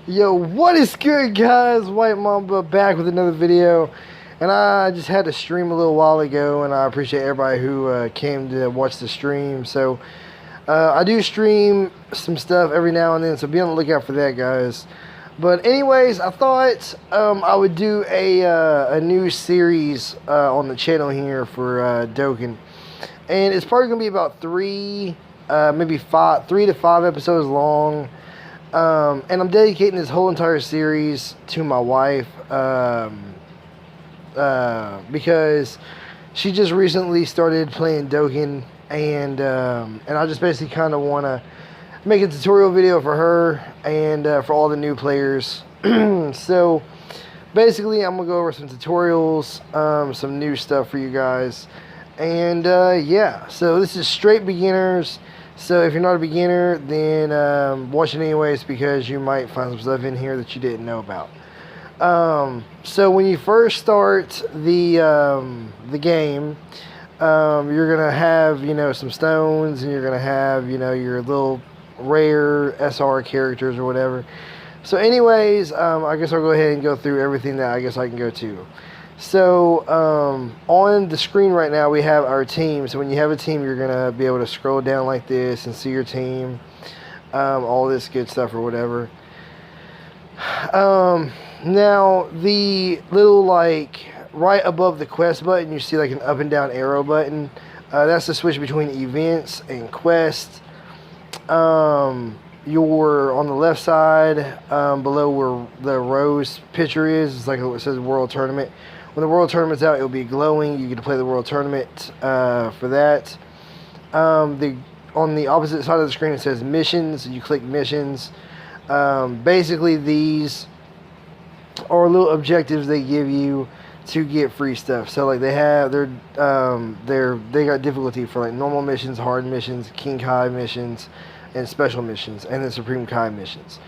Yo, what is good, guys? White Mamba back with another video. And I just had to stream a little while ago, and I appreciate everybody who came to watch the stream. So, I do stream some stuff every now and then, so be on the lookout for that, guys. But anyways, I thought I would do a new series on the channel here for Dokkan. And it's probably going to be about three to five episodes long. And I'm dedicating this whole entire series to my wife, because she just recently started playing Dokkan, and I just basically kind of want to make a tutorial video for her and for all the new players. So basically, I'm gonna go over some tutorials, some new stuff for you guys, and yeah. So this is straight beginners. So if you're not a beginner, then watch it anyways, because you might find some stuff in here that you didn't know about. So when you first start the game, you're gonna have, you know, some stones, and you're gonna have, you know, your little rare SR characters or whatever. So anyways, I guess I'll go ahead and go through everything that I guess I can go to. So on the screen right now we have our team. So when you have a team, you're gonna be able to scroll down like this and see your team, all this good stuff or whatever. Now the little, like, right above the quest button, you see like an up and down arrow button. That's the switch between events and quests. You're on the left side, below where the rose picture is. It's like it says World Tournament. When the World Tournament's out, it'll be glowing. You get to play the World Tournament for that. On the opposite side of the screen, it says Missions. You click Missions. Basically, these are little objectives they give you to get free stuff. So like they got difficulty for like normal missions, hard missions, King Kai missions, and special missions, and then Supreme Kai missions.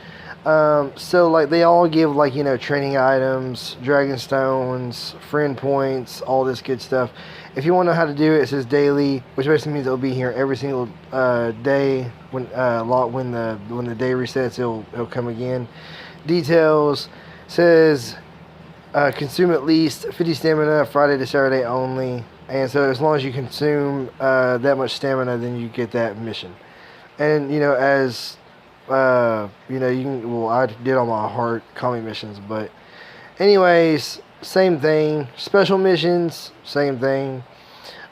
So like they all give, like, you know, training items, dragon stones, friend points, all this good stuff. If you want to know how to do it, it says daily, which basically means it'll be here every single day. When the day resets, it'll come again. Details says consume at least 50 stamina Friday to Saturday only. And so as long as you consume that much stamina, then you get that mission. And, you know, as you know, you can, well, I did all my hard comic missions, but anyways, same thing. Special missions, same thing.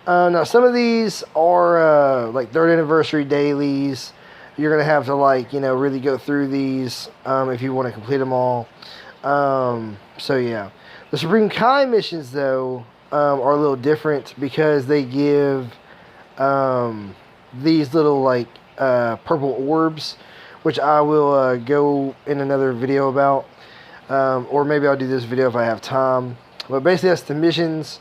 Now some of these are like 3rd anniversary dailies. You're gonna have to, like, you know, really go through these if you want to complete them all. So yeah, the Supreme Kai missions though are a little different, because they give these little, like, purple orbs, which I will go in another video about, or maybe I'll do this video if I have time. But basically that's the missions.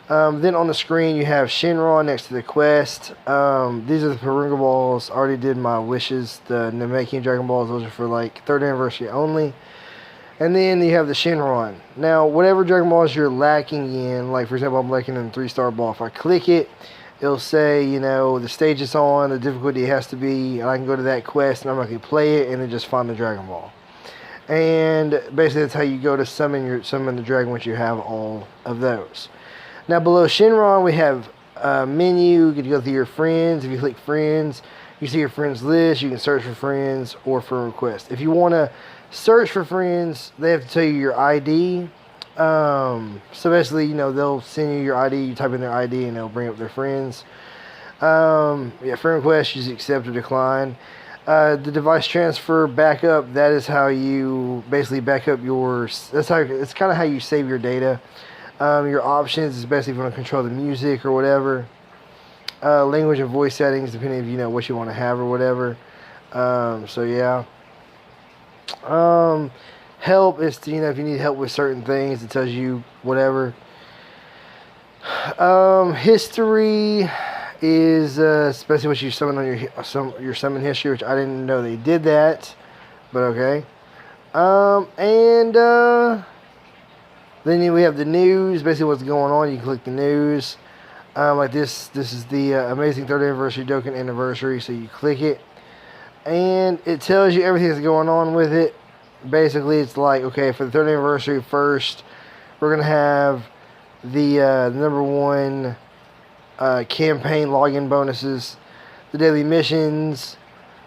Then on the screen you have Shinra next to the quest. These are the Purunga balls. I already did my wishes. The Namekian Dragon Balls, those are for like 3rd anniversary only. And then you have the Shinron. Now whatever Dragon Balls you're lacking in, like for example I'm lacking in 3-star ball, if I click it, it'll say, you know, the stage it's on, the difficulty has to be, and I can go to that quest and I'm going to play it and then just find the Dragon Ball. And basically that's how you go to summon the dragon once you have all of those. Now below Shinron we have a menu. You can go through your friends. If you click friends, you see your friends list. You can search for friends or for requests. If you want to search for friends, they have to tell you your ID. So basically, you know, they'll send you your ID, you type in their ID and they'll bring up their friends. Yeah, friend request, you accept or decline. The device transfer backup, that is how you basically back up it's kind of how you save your data. Your options is basically if you want to control the music or whatever. Language and voice settings, depending if you know what you want to have or whatever. So yeah. Help is to, you know, if you need help with certain things, it tells you whatever. History is especially what you summon on your summon history, which I didn't know they did that, but okay. Then we have the news, basically what's going on. You can click the news. Like this is the amazing 3rd anniversary Dokkan anniversary, so you click it and it tells you everything that's going on with it. basically it's like, okay, for the 3rd anniversary first, we're going to have the number 1 campaign login bonuses, the daily missions,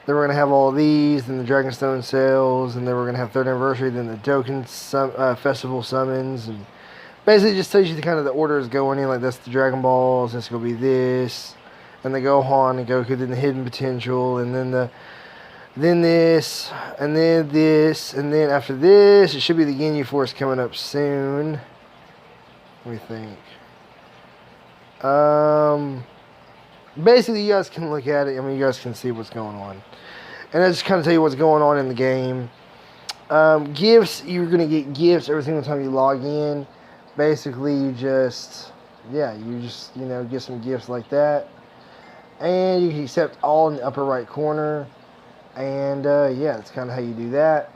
then we're going to have all these, then the Dragonstone sales, and then we're going to have 3rd anniversary, then the Dokkan festival summons, and basically it just tells you the kind of the order is going in, like that's the Dragon Balls, it's going to be this, and the Gohan and Goku, then the hidden potential, and then this, and then this, and then after this, it should be the Ginyu Force coming up soon. Let me think. Basically, you guys can look at it. I mean, you guys can see what's going on. And I just kind of tell you what's going on in the game. Gifts, you're going to get gifts every single time you log in. Basically, you just, get some gifts like that. And you can accept all in the upper right corner. And, that's kind of how you do that.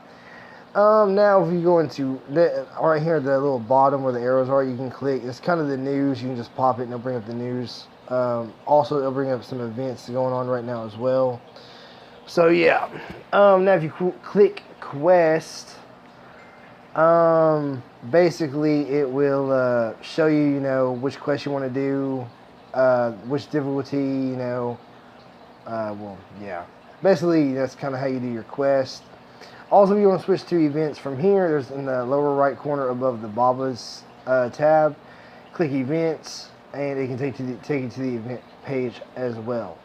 Now, if you go into, right here, the little bottom where the arrows are, you can click. It's kind of the news. You can just pop it and it'll bring up the news. Also, it'll bring up some events going on right now as well. So, yeah. Now, if you click Quest, basically, it will show you, which quest you want to do, which difficulty, Basically, that's kind of how you do your quest. Also, if you want to switch to events from here, there's in the lower right corner above the Baba's tab. Click Events, and it can take you to the event page as well.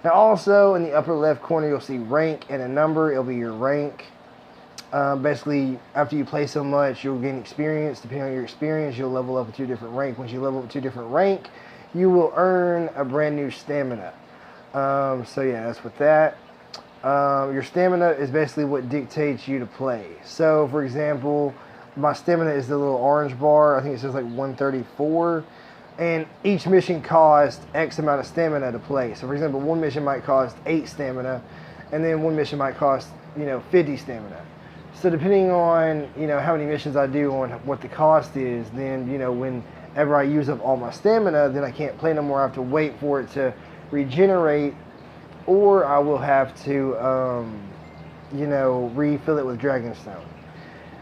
Now, also, in the upper left corner, you'll see rank and a number. It'll be your rank. Basically, after you play so much, you'll gain experience. Depending on your experience, you'll level up to a different rank. Once you level up to a different rank, you will earn a brand new stamina. That's with that. Your stamina is basically what dictates you to play. So, for example, my stamina is the little orange bar. I think it says like 134. And each mission costs X amount of stamina to play. So, for example, one mission might cost 8 stamina, and then one mission might cost, 50 stamina. So, depending on, how many missions I do on what the cost is, then, whenever I use up all my stamina, then I can't play no more. I have to wait for it to regenerate, or I will have to, refill it with Dragonstone.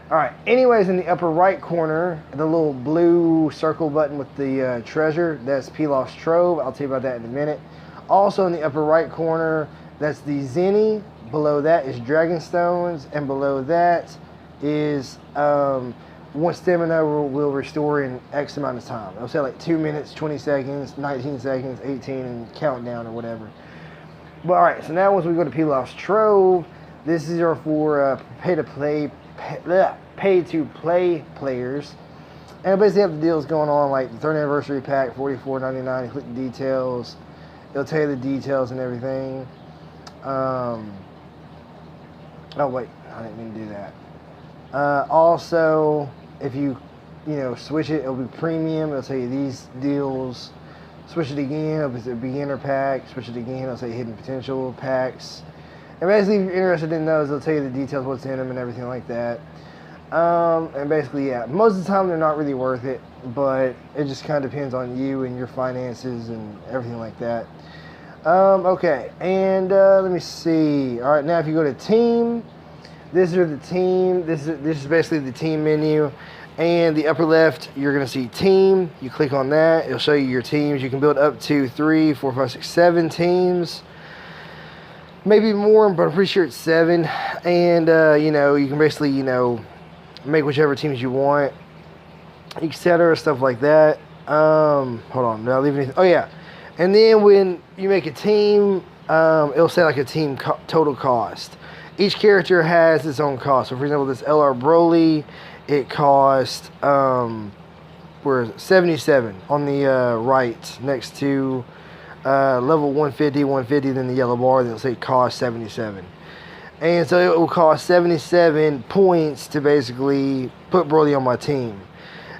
Alright, anyways, in the upper right corner, the little blue circle button with the treasure, that's Pilaf's Trove. I'll tell you about that in a minute. Also, in the upper right corner, that's the Zenny. Below that is Dragonstones, and below that is one stamina will restore in X amount of time. It'll say like 2 minutes, 20 seconds, 19 seconds, 18, and countdown or whatever. But alright, so now once we go to Pilaf's Trove, this is for pay-to-play players. And basically have the deals going on, like the 3rd anniversary pack, $44.99. You click the details. It'll tell you the details and everything. Oh wait, I didn't mean to do that. Also, if you switch it, it'll be premium. It'll tell you these deals. Switch it again, it'll be a beginner pack. Switch it again, it'll say hidden potential packs. And basically, if you're interested in those, they'll tell you the details, what's in them, and everything like that. And basically, yeah, most of the time they're not really worth it, but it just kind of depends on you and your finances and everything like that. Okay, and let me see. All right, now if you go to team, this is basically the team menu. And the upper left, you're going to see team. You click on that, it'll show you your teams. You can build up to 3, 4, 5, 6, 7 teams. Maybe more, but I'm pretty sure it's 7. And, you can basically, make whichever teams you want, etc., stuff like that. Hold on, did I leave anything? Oh, yeah. And then when you make a team, it'll say like a team total cost. Each character has its own cost. So, for example, this LR Broly, it cost, where is it? 77 on the right, next to level 150, then the yellow bar, then it'll say cost 77. And so it will cost 77 points to basically put Broly on my team.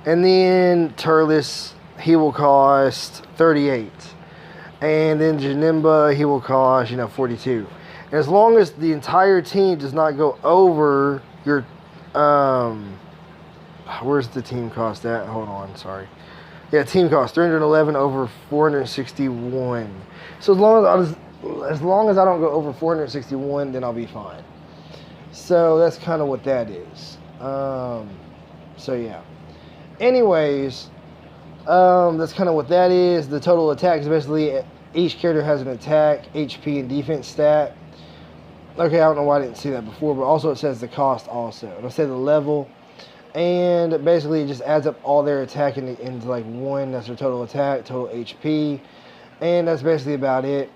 And then Turles, he will cost 38. And then Janemba, he will cost, 42. And as long as the entire team does not go over your, where's the team cost at? Hold on, sorry. Yeah, team cost 311 over 461. So as long as I don't go over 461, then I'll be fine. So that's kind of what that is. So yeah. Anyways, that's kind of what that is. The total attack is basically each character has an attack, HP, and defense stat. Okay, I don't know why I didn't see that before, but also it says the cost also. It'll say the level, and basically it just adds up all their attack into like one. That's their total attack, total HP, and that's basically about it.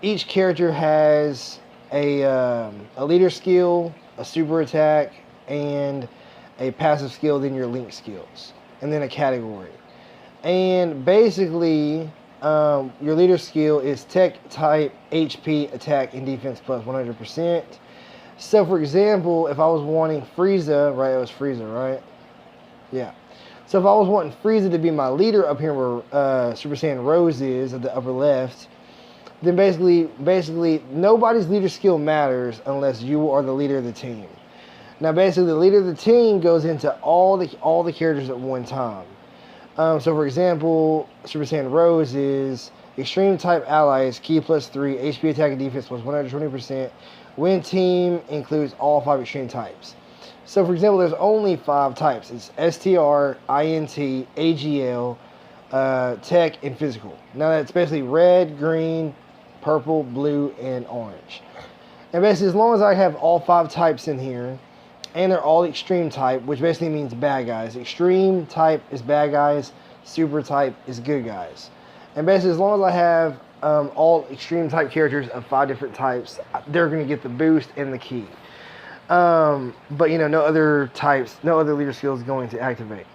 Each character has a leader skill, a super attack, and a passive skill, then your link skills, and then a category. And basically, your leader skill is tech, type, HP, attack, and defense plus 100%. So for example, if I was wanting Frieza, right, it was Frieza, right? Yeah. So if I was wanting Frieza to be my leader up here where Super Saiyan Rose is at the upper left, then basically nobody's leader skill matters unless you are the leader of the team. Now basically the leader of the team goes into all the characters at one time. So for example, Super Saiyan Rose is extreme type allies, ki plus 3, HP, attack, and defense plus 120%. Win team includes all 5 extreme types. So for example, there's only 5 types. It's STR, INT, AGL, tech, and physical. Now that's basically red, green, purple, blue, and orange. And basically as long as I have all 5 types in here, and they're all extreme type, which basically means bad guys. Extreme type is bad guys, super type is good guys. And basically as long as I have all extreme type characters of 5 different types, they're going to get the boost and the key. But you know, no other types, no other leader skill is going to activate.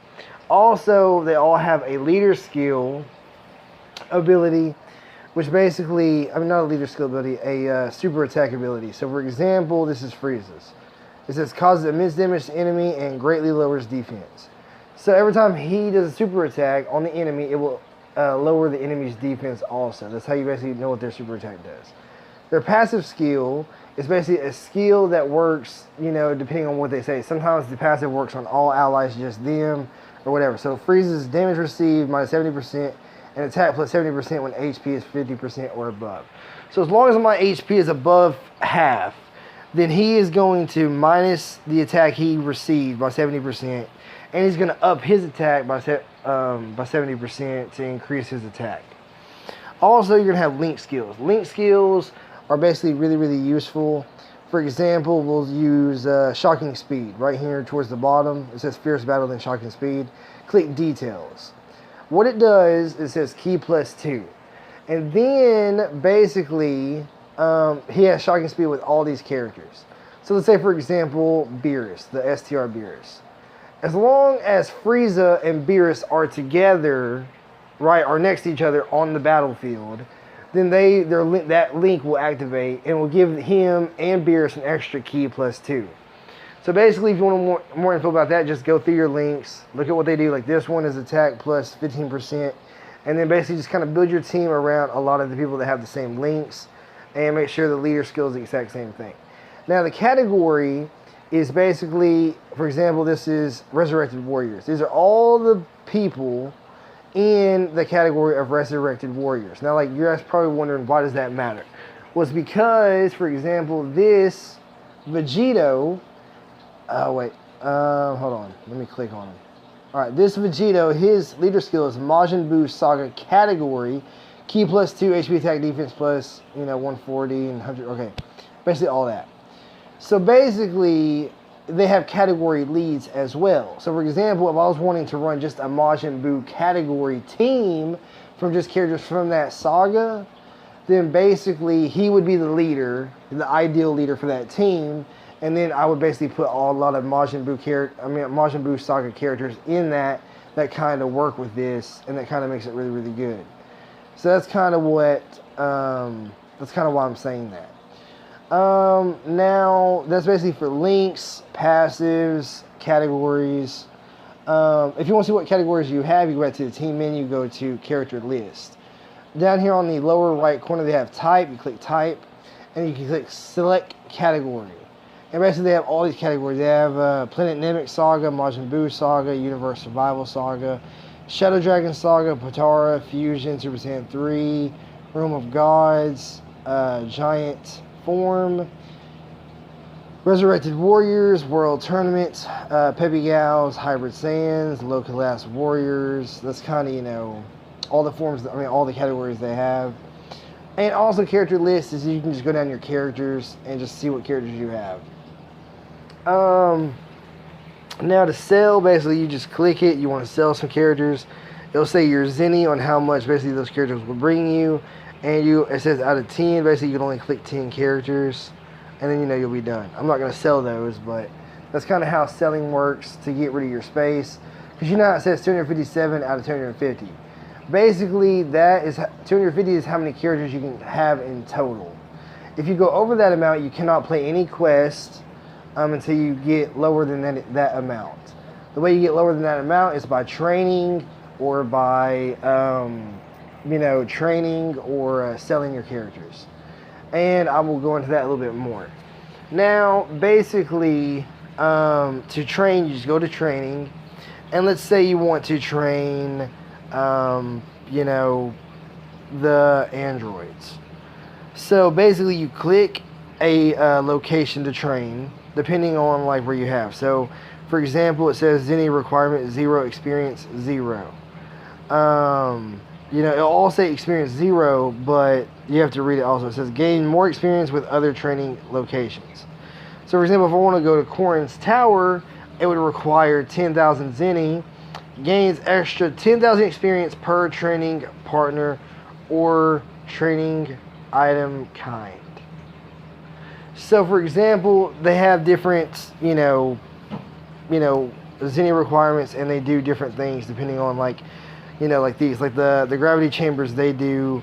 Also, they all have a leader skill ability, which basically, I mean not a leader skill ability, a super attack ability. So for example, this is Frieza's. It says causes immense damage to enemy and greatly lowers defense. So every time he does a super attack on the enemy, it will lower the enemy's defense also. That's how you basically know what their super attack does. Their passive skill is basically a skill that works, you know, depending on what they say. Sometimes the passive works on all allies, just them, or whatever. So freezes damage received minus 70% and attack plus 70% when HP is 50% or above. So as long as my HP is above half, then he is going to minus the attack he received by 70%, and he's going to up his attack by 70% to increase his attack. Also, you're going to have link skills. Link skills are basically really, really useful. For example, we'll use Shocking Speed right here towards the bottom. It says Fierce Battle, then Shocking Speed. Click Details. What it does, it says Key plus 2. And then, basically, he has Shocking Speed with all these characters. So let's say, for example, Beerus, the STR Beerus. As long as Frieza and Beerus are together, right, are next to each other on the battlefield, then that link will activate and will give him and Beerus an extra key plus 2. So basically, if you want more info about that, just go through your links, look at what they do. Like this one is attack plus 15%, and then basically just kind of build your team around a lot of the people that have the same links, and make sure the leader skill is the exact same thing. Now the category is basically, for example, this is Resurrected Warriors. These are all the people in the category of Resurrected Warriors. Now, like, you're probably wondering, why does that matter? Well, it's because, for example, this Vegito, hold on, let me click on him. Alright, this Vegito, his leader skill is Majin Buu Saga category, key plus 2, HP attack defense plus, 140 and 100, okay, basically all that. So basically, they have category leads as well. So for example, if I was wanting to run just a Majin Buu category team from just characters from that saga, then basically he would be the leader, the ideal leader for that team, and then I would basically put a lot of Majin Buu saga characters in that kind of work with this, and that kind of makes it really, really good. So that's kind of what, that's kind of why I'm saying that. Now, that's basically for links, passives, categories. If you want to see what categories you have, you go back to the team menu, go to character list. Down here on the lower right corner, they have type. You click type, and you can click select category. And basically, they have all these categories. They have Planet Namek Saga, Majin Buu Saga, Universe Survival Saga, Shadow Dragon Saga, Potara, Fusion, Super Saiyan 3, Realm of Gods, Giant Form, Resurrected Warriors, World Tournament, Peppy Gals, Hybrid Sands, Low Class Warriors. That's kind of, you know, all the forms, I mean, all the categories they have. And also character lists is you can just go down your characters and just see what characters you have. Now to sell, basically you just click it, you want to sell some characters. It'll say your zenny on how much basically those characters will bring you. And it says out of 10, basically you can only click 10 characters. And then, you know, you'll be done. I'm not going to sell those, but that's kind of how selling works to get rid of your space. Because you know how it says 257 out of 250. Basically, that is 250 is how many characters you can have in total. If you go over that amount, you cannot play any quest until you get lower than that amount. The way you get lower than that amount is by training or by, you know, training or selling your characters. And I will go into that a little bit more. Now, basically, to train, you just go to training. And let's say you want to train, you know, the androids. So basically, you click a location to train, depending on like where you have. So, for example, it says Zenny requirement 0, experience 0. You know, it'll all say experience 0, but you have to read it also. It says gain more experience with other training locations. So, for example, if I want to go to Corin's Tower, it would require 10,000 Zenny, gains extra 10,000 experience per training partner or training item kind. So, for example, they have different, you know, Zenny requirements, and they do different things depending on like, you know, like these, like the gravity chambers, they do,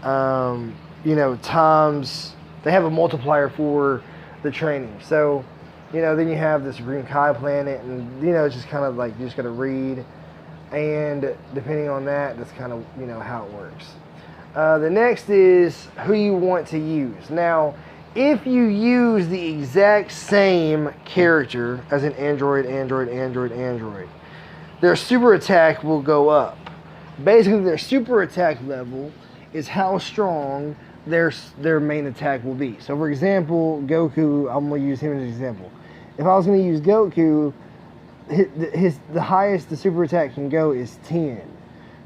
you know, times, they have a multiplier for the training. So, you know, then you have this Green Kai planet, and, you know, it's just kind of like, you just got to read, and depending on that, that's kind of, you know, how it works. The next is who you want to use. Now, if you use the exact same character as an android, their super attack will go up. Basically, their super attack level is how strong their main attack will be. So, for example, Goku, I'm going to use him as an example. If I was going to use Goku, the highest the super attack can go is 10.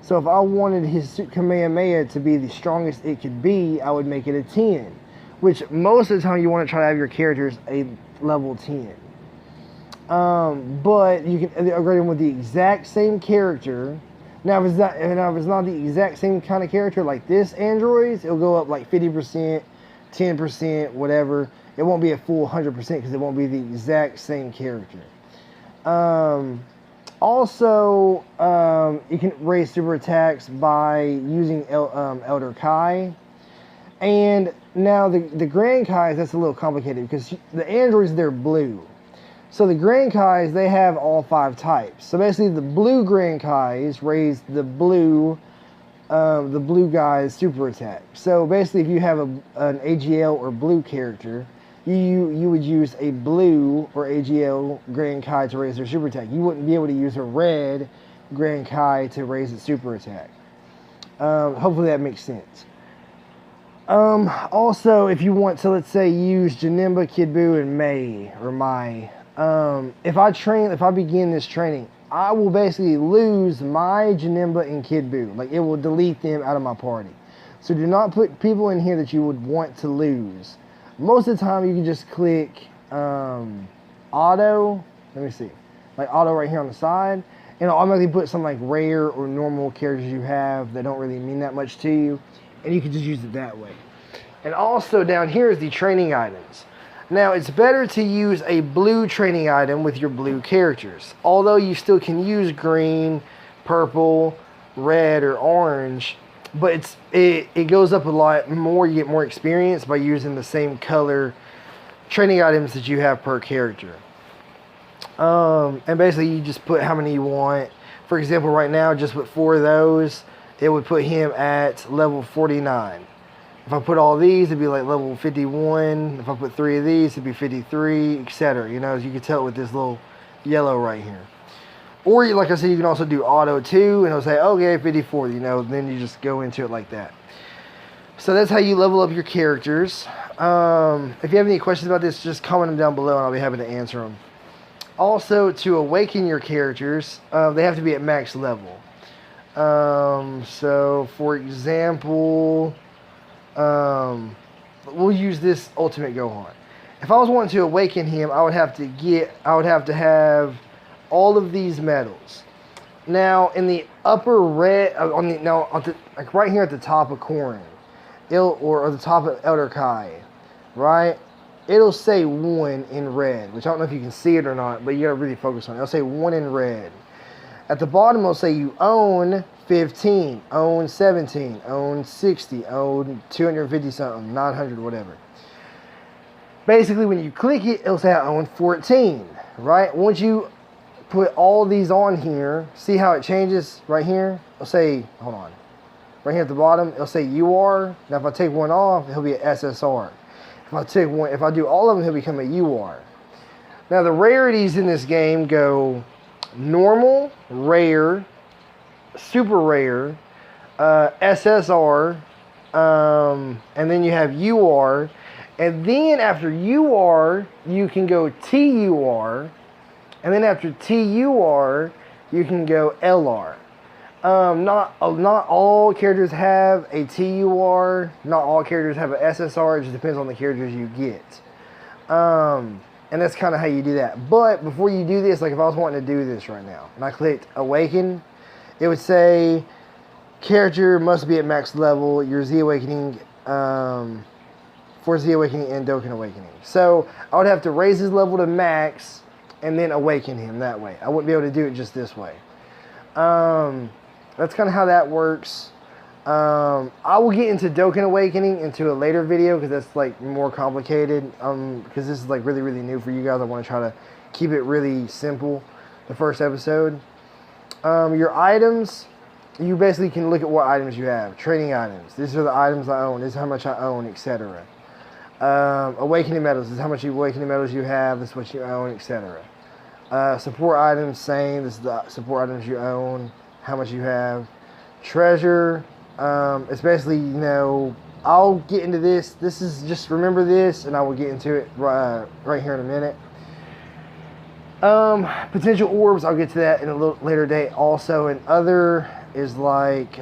So, if I wanted his Kamehameha to be the strongest it could be, I would make it a 10. Which, most of the time, you want to try to have your characters a level 10. But you can upgrade them with the exact same character. Now, if it's not the exact same kind of character like this androids, it'll go up like 50%, 10%, whatever. It won't be a full 100% because it won't be the exact same character. Also, you can raise super attacks by using Elder Kai. And now the Grand Kais, that's a little complicated because the androids, they're blue. So the Grand Kais, they have all 5 types. So basically the blue Grand Kais raise the blue guy's super attack. So basically if you have an AGL or blue character, you would use a blue or AGL Grand Kai to raise their super attack. You wouldn't be able to use a red Grand Kai to raise its super attack. Hopefully that makes sense. Also, if you want to, let's say, use Janemba, Kid Buu, and Mai, if I begin this training, I will basically lose my Janemba and Kid Buu. Like, it will delete them out of my party. So do not put people in here that you would want to lose. Most of the time, you can just click auto. Let me see. Like auto right here on the side. And it'll automatically put some like rare or normal characters you have that don't really mean that much to you. And you can just use it that way. And also down here is the training items. Now, it's better to use a blue training item with your blue characters. Although you still can use green, purple, red, or orange. But it goes up a lot more. You get more experience by using the same color training items that you have per character. And basically, you just put how many you want. For example, right now, just with 4 of those, it would put him at level 49. If I put all these, it'd be like level 51. If I put 3 of these, it'd be 53, etc. You know, as you can tell with this little yellow right here. Or, like I said, you can also do auto too, and it'll say, okay, 54, you know, then you just go into it like that. So that's how you level up your characters. If you have any questions about this, just comment them down below and I'll be happy to answer them. Also, to awaken your characters, they have to be at max level. So, for example, we'll use this Ultimate Gohan. If I was wanting to awaken him, I would have to have all of these medals. Now, in the upper red, like right here at the top of Korin, or the top of Elder Kai, right? It'll say 1 in red, which I don't know if you can see it or not, but you gotta really focus on it. It'll say 1 in red. At the bottom, it'll say you own 15, own 17, own 60, own 250 something, 900, whatever. Basically, when you click it, it'll say I own 14, right? Once you put all these on here, see how it changes right here? It'll say, hold on, right here at the bottom, it'll say UR. Now, if I take one off, it'll be an SSR. If I do all of them, he'll become a UR. Now, the rarities in this game go normal, rare, super rare, SSR, and then you have UR. And then after UR, you can go TUR. And then after TUR, you can go LR. Not all characters have a TUR. Not all characters have an SSR. It just depends on the characters you get. And that's kind of how you do that. But before you do this, like if I was wanting to do this right now, and I clicked Awaken, it would say character must be at max level. Your Z Awakening, for Z Awakening and Dokkan Awakening. So I would have to raise his level to max and then awaken him that way. I wouldn't be able to do it just this way. That's kind of how that works. I will get into Dokkan Awakening into a later video because that's like more complicated. Because this is like really, really new for you guys. I want to try to keep it really simple. The first episode. Your items, you basically can look at what items you have. Trading items. These are the items I own. This is how much I own, etc. Awakening medals. This is how much awakening medals you have. This is what you own, etc. Support items, same. This is the support items you own. How much you have. Treasure. It's basically, you know, I'll get into this. This is just remember this, and I will get into it right here in a minute. Potential orbs, I'll get to that in a little later date. Also, and other is like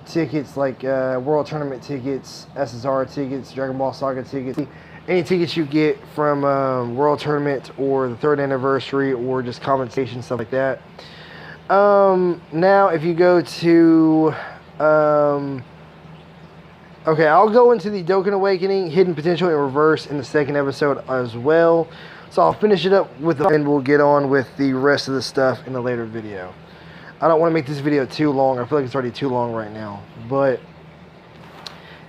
tickets, like World Tournament tickets, SSR tickets, Dragon Ball Saga tickets. Any tickets you get from World Tournament or the 3rd anniversary or just compensation, stuff like that. Now, if you go to... okay, I'll go into the Dokkan Awakening, Hidden Potential in Reverse in the 2nd episode as well. So I'll finish it up with and we'll get on with the rest of the stuff in a later video. I don't want to make this video too long. I feel like it's already too long right now. But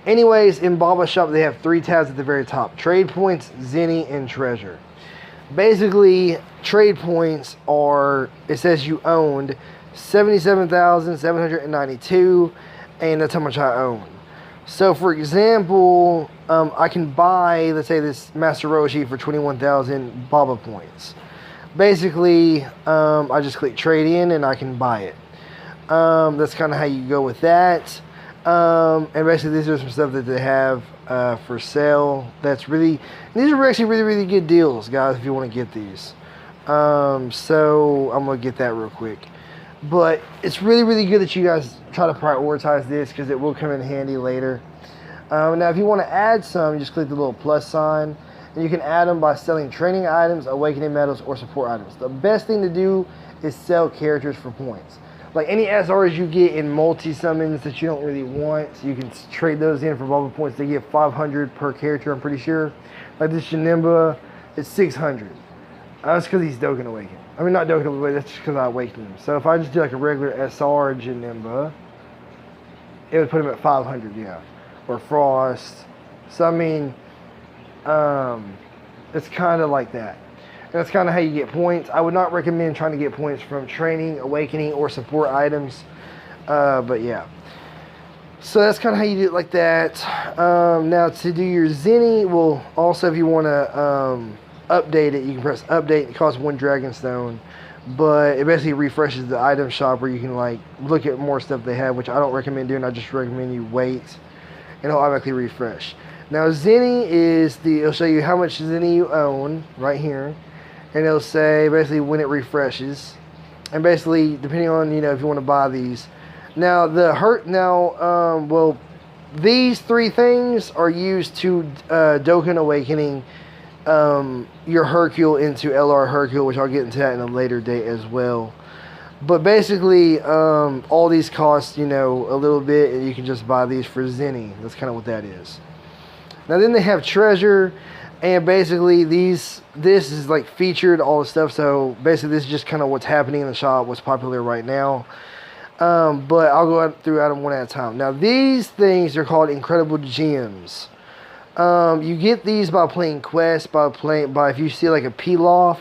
anyways, in Mamba Shop, they have 3 tabs at the very top. Trade Points, Zenny, and Treasure. Basically, trade points are, it says you owned 77,792, and that's how much I own. So, for example, I can buy, let's say, this Master Roshi for 21,000 Baba points. Basically, I just click trade in and I can buy it. That's kind of how you go with that. And basically, these are some stuff that they have for sale. These are actually really, really good deals, guys, if you want to get these. So, I'm going to get that real quick. But it's really, really good that you guys try to prioritize this because it will come in handy later. Now, if you want to add some, you just click the little plus sign. And you can add them by selling training items, awakening medals, or support items. The best thing to do is sell characters for points. Like any SRs you get in multi-summons that you don't really want, you can trade those in for Baba points. They get 500 per character, I'm pretty sure. Like this Janemba, it's 600. That's because he's Dokkan Awakened. I mean, not Dokkan Awakened, that's just because I awakened him. So if I just do like a regular SR Janemba, it would put him at 500, yeah. Or Frost. So, I mean, it's kind of like that. And that's kind of how you get points. I would not recommend trying to get points from training, awakening, or support items. But yeah. So that's kind of how you do it like that. Now to do your Zenny, well, also if you want to update it, you can press update. It costs 1 Dragon Stone. But it basically refreshes the item shop where you can like look at more stuff they have, which I don't recommend doing. I just recommend you wait and it'll automatically refresh. Now Zenny is it'll show you how much Zenny you own right here, and it'll say basically when it refreshes, and basically depending on if you want to buy these. Now well, these three things are used to Dokkan Awakening your Hercule into LR Hercule, which I'll get into that in a later date as well. But basically, all these cost, a little bit, and you can just buy these for Zenny. That's kind of what that is. Now then they have treasure, and basically this is like featured, all the stuff. So basically this is just kind of what's happening in the shop, what's popular right now. But I'll go through them one at a time. Now these things are called incredible gems. You get these by playing quests, by if you see like a Pilaf,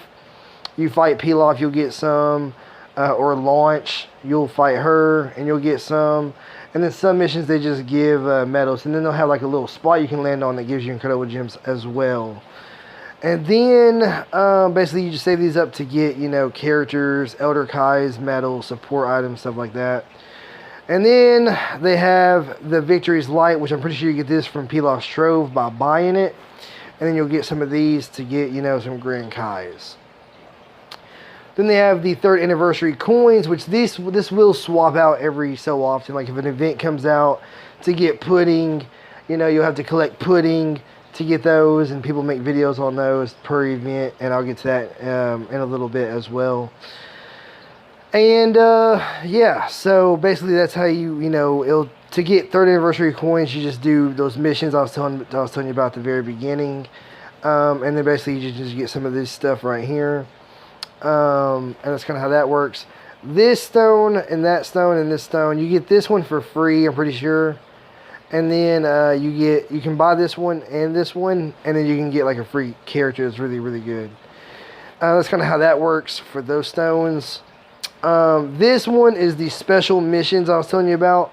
you fight Pilaf, you'll get some. Or Launch, you'll fight her and you'll get some. And then some missions they just give medals, and then they'll have like a little spot you can land on that gives you incredible gems as well. And then basically you just save these up to get characters, Elder Kai's medals, support items, stuff like that. And then they have the Victory's Light, which I'm pretty sure you get this from Pilaf's Trove by buying it. And then you'll get some of these to get some Grand Kai's. Then they have the 3rd anniversary coins, which this will swap out every so often. Like if an event comes out to get pudding, you'll have to collect pudding to get those, and people make videos on those per event, and I'll get to that in a little bit as well. And yeah, so basically that's how to get 3rd anniversary coins, you just do those missions I was telling you about at the very beginning, and then basically you just get some of this stuff right here. And that's kind of how that works. This stone and that stone and this stone, you get this one for free, I'm pretty sure. And then you can buy this one, and then you can get like a free character that's really, really good. That's kind of how that works for those stones. This one is the special missions I was telling you about,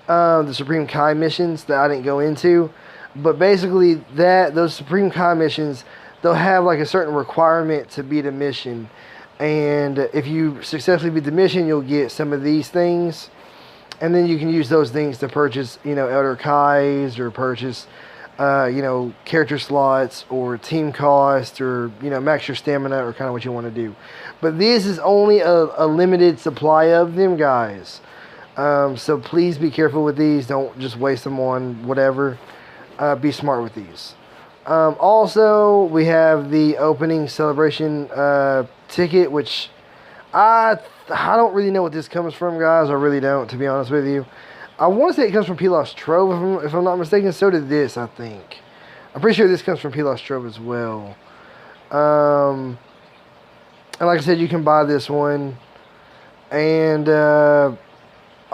the Supreme Kai missions that I didn't go into. But basically those Supreme Kai missions, they'll have like a certain requirement to beat a mission, and if you successfully beat the mission, you'll get some of these things, and then you can use those things to purchase Elder Kai's, or purchase character slots, or team cost, or max your stamina, or kind of what you want to do. But this is only a limited supply of them, guys, so please be careful with these. Don't just waste them on whatever. Be smart with these. Also, we have the opening celebration ticket, which I don't really know what this comes from, guys. I really don't, to be honest with you. I want to say it comes from Pilaf's Trove, if I'm not mistaken. So did this, I think. I'm pretty sure this comes from Pilaf's Trove as well. And like I said, you can buy this one, and I'm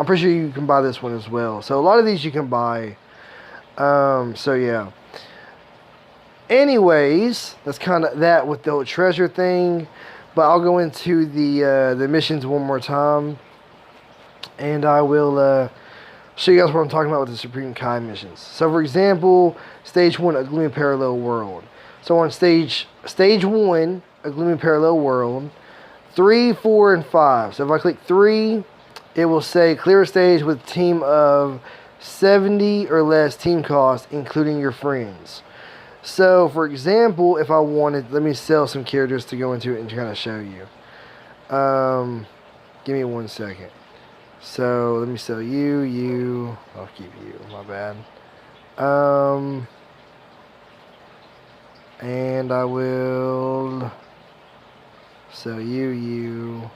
pretty sure you can buy this one as well. So a lot of these you can buy. So yeah. Anyways, that's kind of that with the whole treasure thing. But I'll go into the missions one more time, and I will show you guys what I'm talking about with the Supreme Kai missions. So for example, stage 1, a gloomy parallel world. So on stage 1, a gloomy parallel world, 3, 4, and 5. So if I click 3, it will say clear a stage with team of 70 or less team cost, including your friends. So, for example, if I wanted, let me sell some characters to go into it and kind of show you. Give me 1 second. So, let me sell you, I'll keep you, my bad. And I will sell you.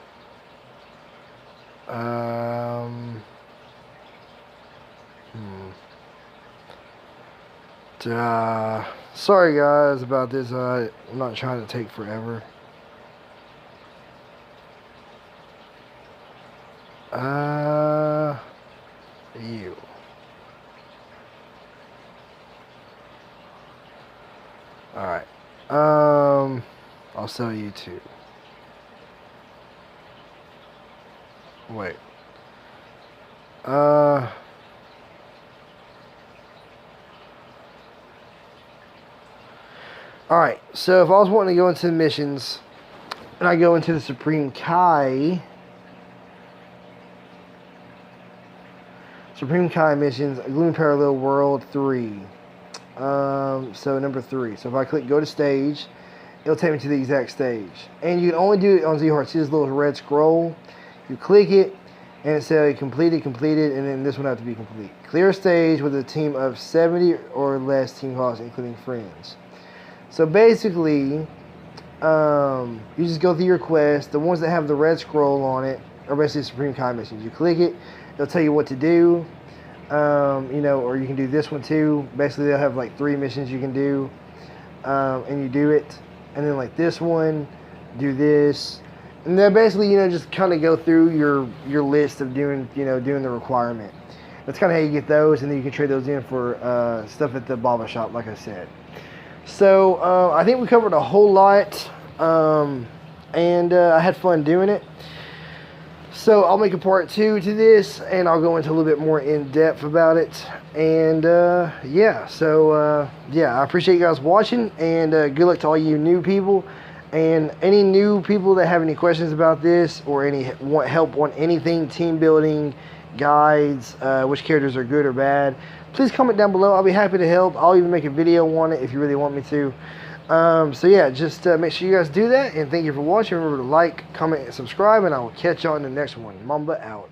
Sorry guys about this. I'm not trying to take forever. You. Alright. I'll sell you too. Wait. Alright, so if I was wanting to go into the missions, and I go into the Supreme Kai missions, a Gloomy Parallel World 3. So number 3. So if I click go to stage, it'll take me to the exact stage. And you can only do it on Z-Heart. See this little red scroll? You click it, and it says completed, and then this one has to be complete. Clear a stage with a team of 70 or less team calls, including friends. So basically, you just go through your quest. The ones that have the red scroll on it are basically Supreme Kai missions. You click it, it'll tell you what to do. You know, or you can do this one too. Basically, they'll have like 3 missions you can do, and you do it. And then like this one, do this, and then basically, you know, just kind of go through your list of doing the requirement. That's kind of how you get those, and then you can trade those in for stuff at the Baba shop, like I said. So I think we covered a whole lot, and I had fun doing it. So I'll make a part 2 to this, and I'll go into a little bit more in depth about it. And yeah, so yeah, I appreciate you guys watching, and good luck to all you new people. And any new people that have any questions about this, or want help on anything, team building, guides, which characters are good or bad, please comment down below. I'll be happy to help. I'll even make a video on it if you really want me to. So yeah, just make sure you guys do that, and thank you for watching. Remember to like, comment, and subscribe, and I will catch you on the next one. Mamba out.